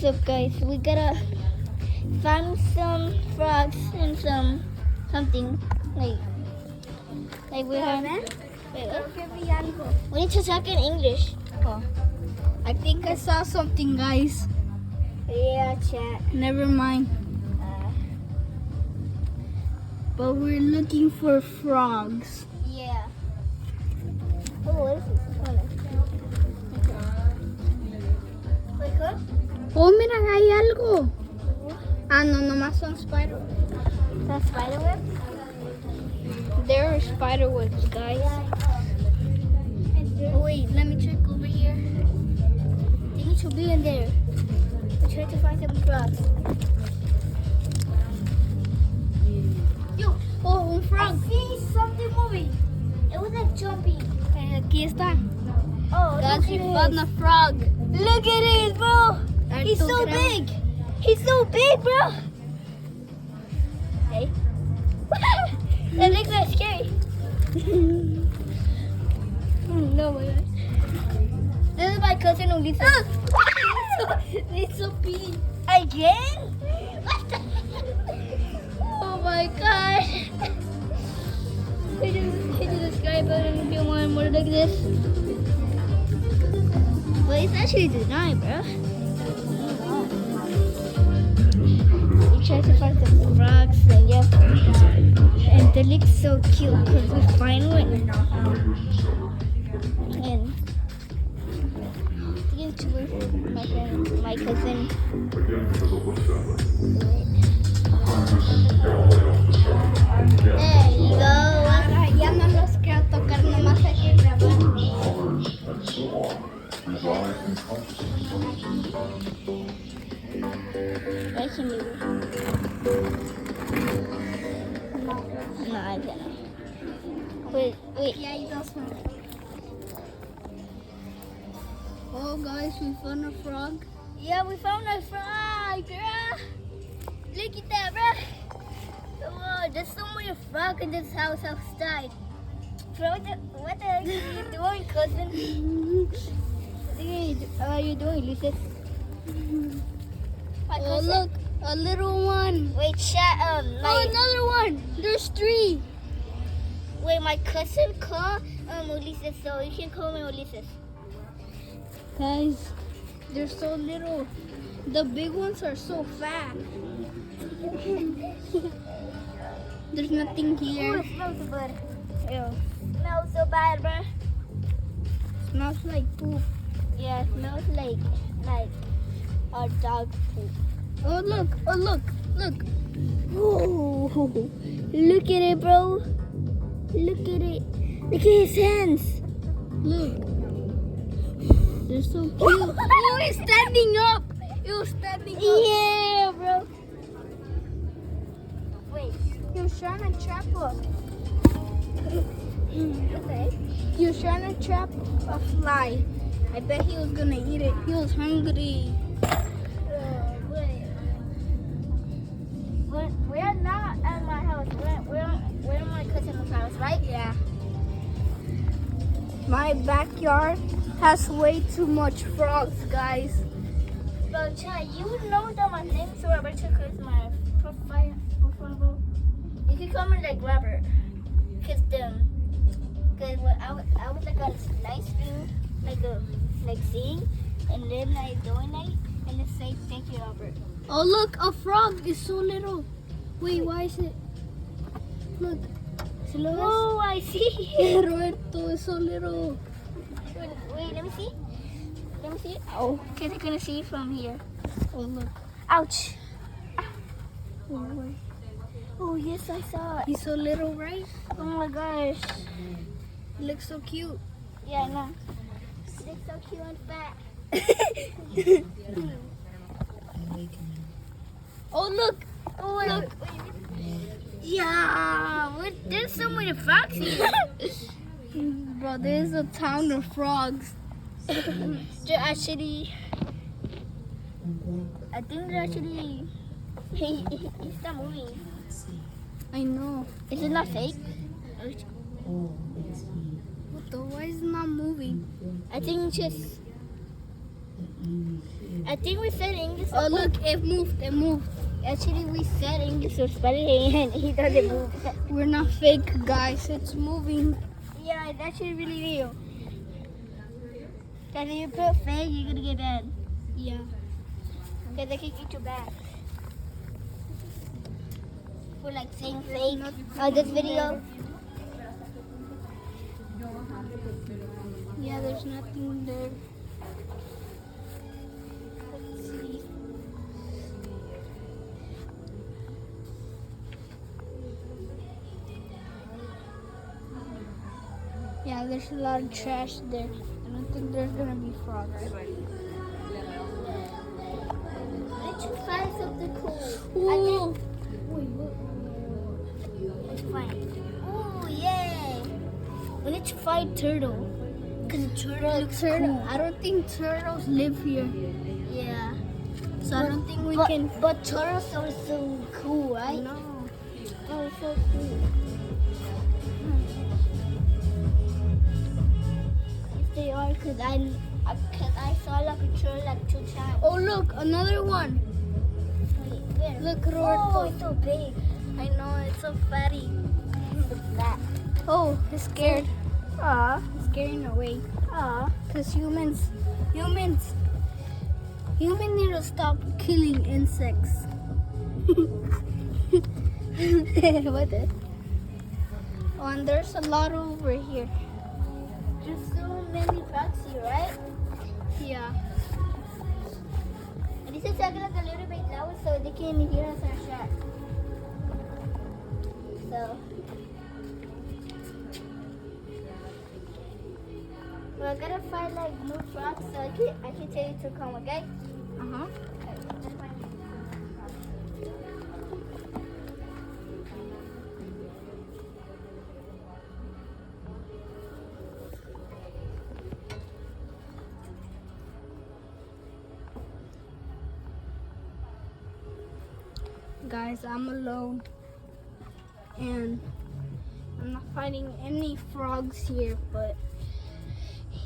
up, guys? We gotta find some frogs and something like we have. Wait, what? We need to talk in English. Oh. I think I saw something, guys. Yeah, chat. Never mind. But we're looking for frogs. Yeah. Oh, what is this? Wait, what? Oh, mira, hay algo. Ah, no, nomás son spider. Is that spider web? There are spider webs, guys. Oh, wait, let me check over here. They need to be in there. We're trying to find some frogs. Yo, Oh, un I frog. see something moving. It was like jumping. Aquí está. Oh, Guys, look we at found it. a frog. Look at it, bro. He's Alto so grande. big. He's so big, bro. Hey. That looks like scary. No, my God. This is my cousin Ulisa. It's so big. Again? What the? Oh my God. Hit the subscribe button if you want more like this. Well, it's actually denied, bro. We try to find some frogs and yeah. And they look so cute because we find one. And YouTuber, my friend, my cousin. There you go. Ahora ya no los quiero tocar, nomás hay que grabar. I can do it. No, I cannot. Wait. Yeah, hay dos más. Oh, guys, we found a frog. Yeah, we found a frog, girl. Look at that, bro. Whoa, there's so many frogs in this house outside. Bro, what the heck are you doing, cousin? What are you doing, Lucas? Oh, look, a little one. Wait, chat, Oh, another one. There's three. wait, my cousin called Ulysses, so you can call me Ulysses. Guys, they're so little. The big ones are so fat. There's nothing Ooh, here. it smells so bad. Ew. Smells so bad, bro. Smells like poop. Yeah, it smells like a dog poop. Oh, look. Oh, look. Look. Whoa, look at it, bro. Look at it. Look at his hands. Look. They're so cute. Oh, it's standing up. It was standing up. Yeah, bro. Wait. He was trying to trap us. Okay. He was trying to trap a fly. I bet he was gonna eat it. He was hungry. Wait. We're not at my house. We're at my cousin's house, right? Yeah. My backyard has way too much frogs, guys. But Chad, you know that my name is Roberto because my profile. You can call me like Robert, cause when I was like on a live stream, like sing, and then I donate and it say thank you, Robert. Oh, look, a frog is so little. Wait, why is it? Look. ¿Se lo ves? Oh, I see. Roberto is so little. Wait, let me see. Let me see. Oh, cause I couldn't see it from here. Oh, look. Ouch. Oh, wait. Oh yes, I saw it. He's so little, right? Oh my gosh. He looks so cute. Yeah, I know. It's so cute and fat. Oh, look. Oh, look. Yeah, there's so many frogs here. Bro, there's a town of frogs. They're actually, I think they're actually, it's not moving. I know. Is it not fake? What the? Why is it not moving? I think it's just, I think we said English. Oh, look, it moved. It moved. Actually, we said English or Spanish and he doesn't move. We're not fake, guys. It's moving. Yeah, it's actually really real. Because if you put fake, you're going to get banned. Yeah. Because they can get you back. For like saying fake. This video. Yeah, there's nothing there. Let's see. Yeah, there's a lot of trash there. I don't think there's gonna be frogs. Let's find something cool. Ooh. It's fine. Oh, yay. We need to find turtle. Because the turtle looks cool. I don't think turtles live here. Yeah. So I don't think we can. But turtles are so cool, right? No. Oh, so cool. If they are, because I saw like a turtle like 2 times. Oh, look, another one. Wait, where? Look, Oh, Roberto. it's so big. I know, it's so fatty. Look at that. Oh, it's scared. Aw. It's scaring away. Aw. Because humans need to stop killing insects. What the? Oh, and there's a lot over here. There's so many frogs here, right? Yeah. And this is talking like a little bit loud so they can't hear us our shot. So. We're gonna find like new frogs so I can tell you to come, okay? Uh-huh. Guys, I'm alone. And I'm not finding any frogs here, but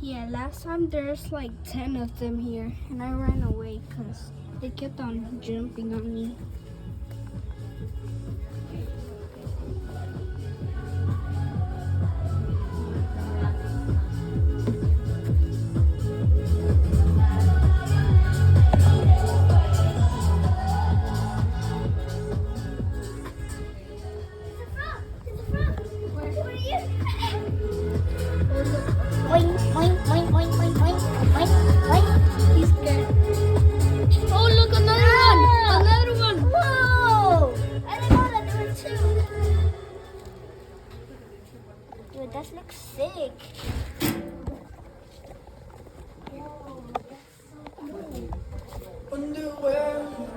yeah, last time there's like 10 of them here, and I ran away because they kept on jumping on me. He's scared. Oh, look, another one! Another one! Whoa! I didn't know that there were 2. Dude, that looks sick.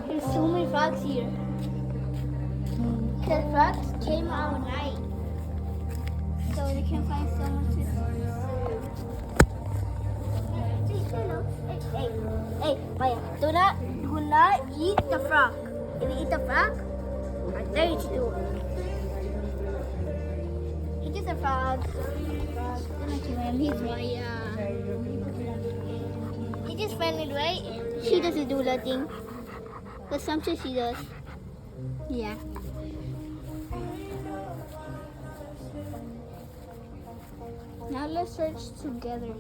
There's so many frogs here. Because frogs came out at night. So they can find someone to Hey, Maya, do not eat the frog. If you eat the frog, I dare you to do it. He gets a frog. Don't kill him. He's Maya. He just friendly, right? She doesn't do nothing. But sometimes she does. Yeah. Now let's search together.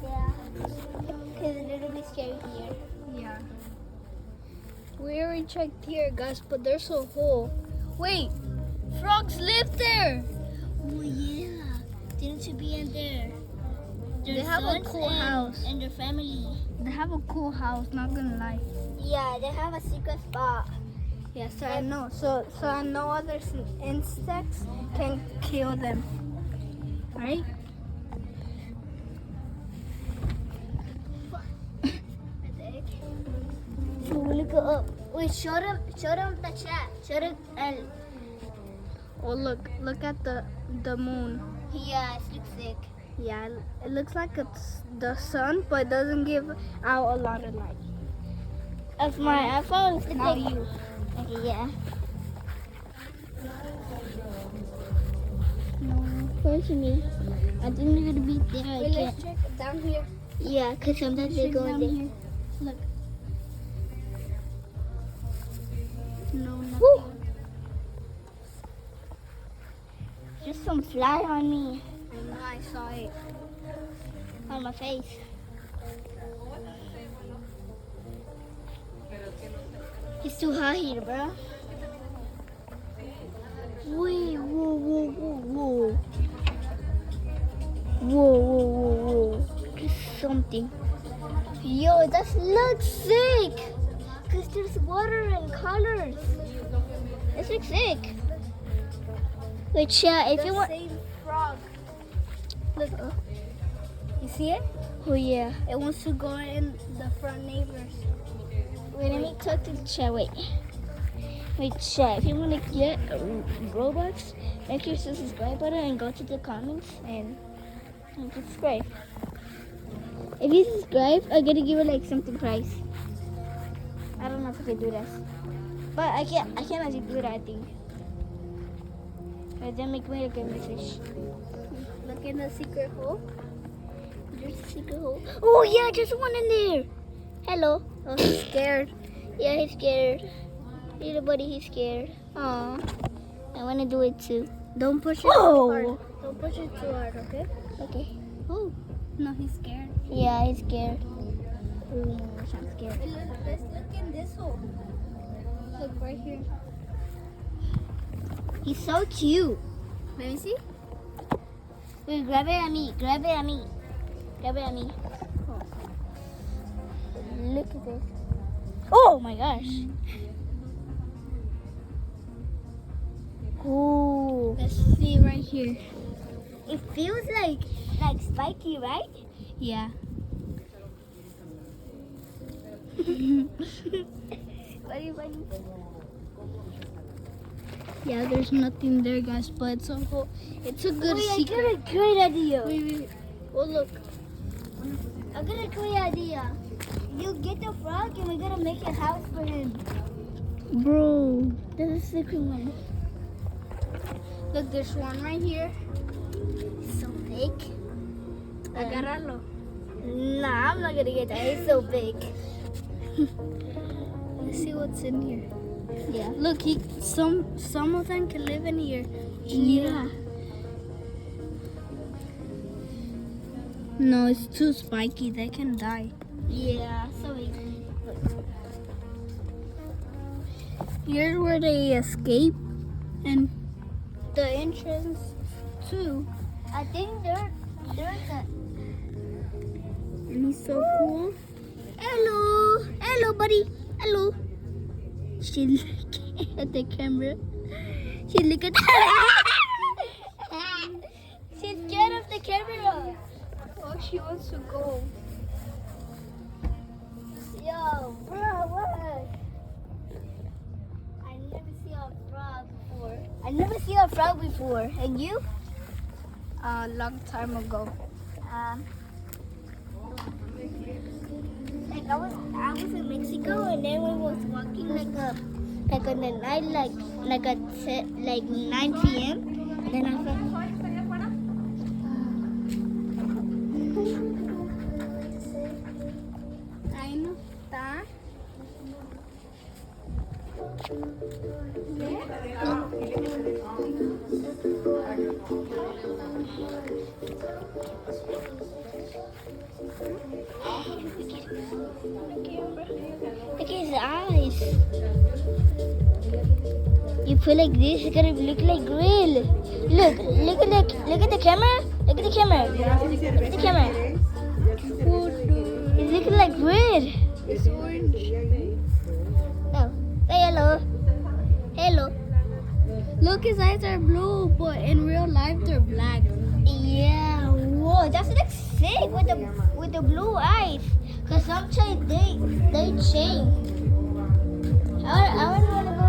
Yeah. Because it's a little bit scary here. Yeah. We already checked here, guys, but there's a hole. Wait, frogs live there. Oh, yeah. Didn't you be in there? They have a cool house. And their family. They have a cool house, not gonna lie. Yeah, they have a secret spot. Yeah, so I know. So I know other insects can kill them. Right? Look up. Wait, show them the chat. Show them Oh, look at the moon. Yeah, it looks sick. Yeah, it looks like it's the sun, but it doesn't give out a lot of light. Of my iPhone, it's Not like you. Okay, yeah. No. Where's me? I think they're gonna be there. Wait, let's check down here. Yeah, because sometimes they Check go in down there. here. Woo. Just some fly on me. And I saw it. On my face. It's too hot here, bro. Wait, whoa, whoa, whoa, whoa. Whoa, whoa, whoa, whoa. There's something. Yo, that looks sick. Because there's water and colors. This looks sick. Wait, yeah, if you want. Same frog. Look. You see it? Oh, yeah. It wants to go in the front neighbors. Wait, let me talk to the chat. Wait, chat. If you want to get Robux, make sure to subscribe button and go to the comments and subscribe. If you subscribe, I'm gonna give you like something prize. I don't know if I can do this, but I can actually do that. I think. And then make me like a fish. Look in the secret hole. There's a secret hole. Oh yeah, there's one in there. Hello. Oh, he's scared. Yeah, he's scared. Little buddy, he's scared. Aw. I want to do it too. Don't push it Whoa. too hard. Don't push it too hard, okay? Okay. Oh, no, he's scared. Yeah, he's scared. Oh my gosh, I'm scared. Let's look in this hole. Look right here. He's so cute. Let me see. Wait, grab it at me. Grab it at me. Grab it at me. Oh. Look at this. Oh my gosh. Ooh. Let's see right here. It feels like spiky, right? Yeah. Buddy, buddy. Yeah, there's nothing there, guys, but it's a good Wait, secret. I got a great idea. Wait. Oh, look. I got a great idea. You get the frog and we're gonna make a house for him. Bro. This is a secret one. Look, there's one right here. So big. Agarralo. Nah, I'm not gonna get that. It's so big. Let's see what's in here. Yeah. Look, some of them can live in here. Yeah. No, it's too spiky. They can die. Yeah, so big. Here's where they escape, and the entrance too. I think there's a... And he's so cool. Hello. Hello, buddy. Hello. She look at the camera. She look at She's scared of the camera. Oh, she wants to go. Yo, bro, what? I never see a frog before. I never see a frog before. And you? A long time ago. Like I was in Mexico, and then we was walking like on the night, like at 9 p.m. And then I said, Ahí no está. look at his eyes. You put like this, it's gonna look like grill. Look at the camera. Look at the camera. Look at the camera. It's looking like grill. It's orange. No. Say hello. Hello. Look, his eyes are blue, but in real life they're black. Yeah. Whoa, that looks sick with the blue eyes. Cause sometimes they change. I would wanna go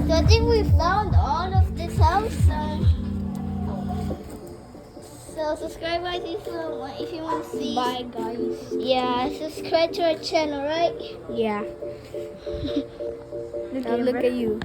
So I think we found all of this house. So subscribe guys if you want to see. Bye, guys. Yeah, subscribe to our channel, right? Yeah. Now look at you.